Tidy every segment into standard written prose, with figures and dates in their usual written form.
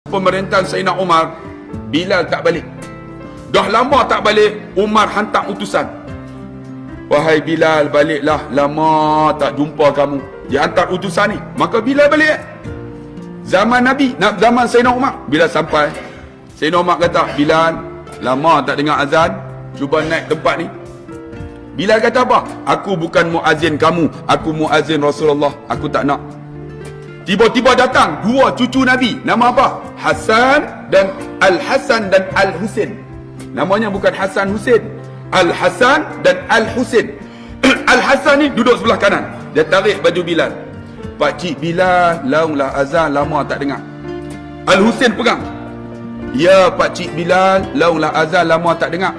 Pemerintahan Sayyidina Umar, Bilal tak balik. Dah lama tak balik, Umar hantar utusan. Wahai Bilal, baliklah, lama tak jumpa kamu. Dia hantar utusan ni, maka Bilal balik. Zaman Nabi, zaman Sayyidina Umar, bila sampai, Sayyidina Umar kata, Bilal, lama tak dengar azan, cuba naik tempat ni. Bilal kata apa? Aku bukan muazzin kamu, aku muazzin Rasulullah, aku tak nak. Tiba-tiba datang dua cucu Nabi. Nama apa? Hasan dan Al-Hasan dan Al-Husin. Namanya bukan Hasan Husin. Al-Hasan dan Al-Husin. Al-Hasan ni duduk sebelah kanan. Dia tarik baju Bilal. Pakcik Bilal, launglah azan, lama tak dengar. Al-Husin pegang. Ya Pakcik Bilal, launglah azan, lama tak dengar.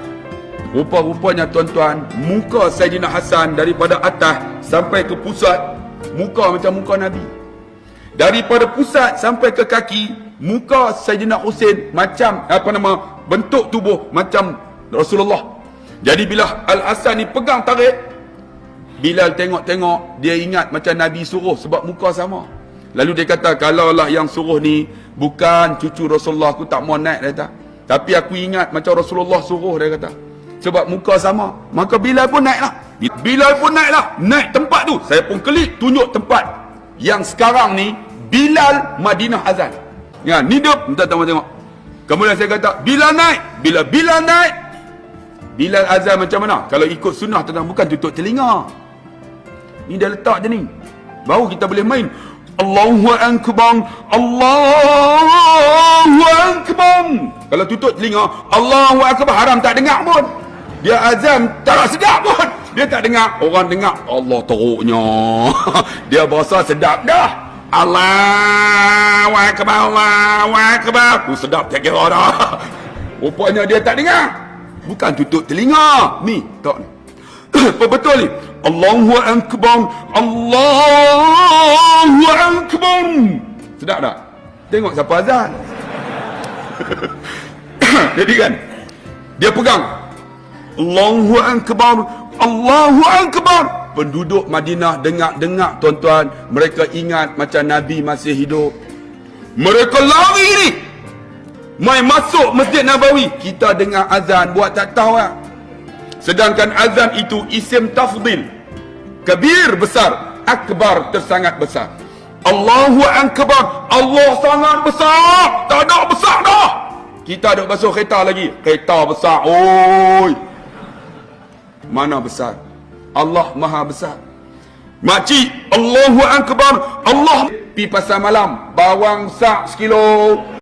Rupa-rupanya tuan-tuan, muka Sayyidina Hasan daripada atas sampai ke pusat, muka macam muka Nabi. Daripada pusat sampai ke kaki, muka Sayyidina Husin macam bentuk tubuh macam Rasulullah. Jadi bila Al-Hasan ni pegang tarik, Bilal tengok-tengok, dia ingat macam Nabi suruh sebab muka sama. Lalu dia kata, kalaulah yang suruh ni bukan cucu Rasulullah, aku tak mau naik, dia kata. Tapi aku ingat macam Rasulullah suruh, dia kata. Sebab muka sama. Maka Bilal pun naiklah. Naik tempat tu. Saya pun klik tunjuk tempat yang sekarang ni Bilal Madinah azan. Ya, ni dia, tengok. Kemudian saya kata, Bilal naik. Bila Bilal naik, Bilal azan macam mana? Kalau ikut sunnah tentang bukan tutup telinga. Ni dia letak je ni. Baru kita boleh main. Allahu Akbar, Allahu Akbar. Kalau tutup telinga, Allahu Akbar, haram tak dengar pun. Dia azan tak sedap pun. Dia tak dengar. Orang dengar, Allah teruknya. Dia berasa sedap dah. Allahu Akbar, Allahu Akbar. Sedap tak kira dah. Rupanya dia tak dengar. Bukan tutup telinga. Ni, tak ni. Betul ni. Allahu Akbar, Allahu Akbar. Sedap tak? Tengok siapa azan. Jadi kan, dia pegang. Allahu Akbar, Allahu Akbar. Penduduk Madinah dengar-dengar tuan-tuan, mereka ingat macam Nabi masih hidup. Mereka lari ni, mai masuk Masjid Nabawi. Kita dengar azan, buat tak tahu lah. Sedangkan azan itu isim tafdil. Kabir besar, akbar tersangat besar. Allahu Akbar, Allah sangat besar. Tak ada besar dah. Kita duk basuh kereta lagi. Kereta besar, oi. Mana besar? Allah maha besar. Makcik, Allahu Akbar, Allah. Pi pasar malam, bawang sak 1 kilo.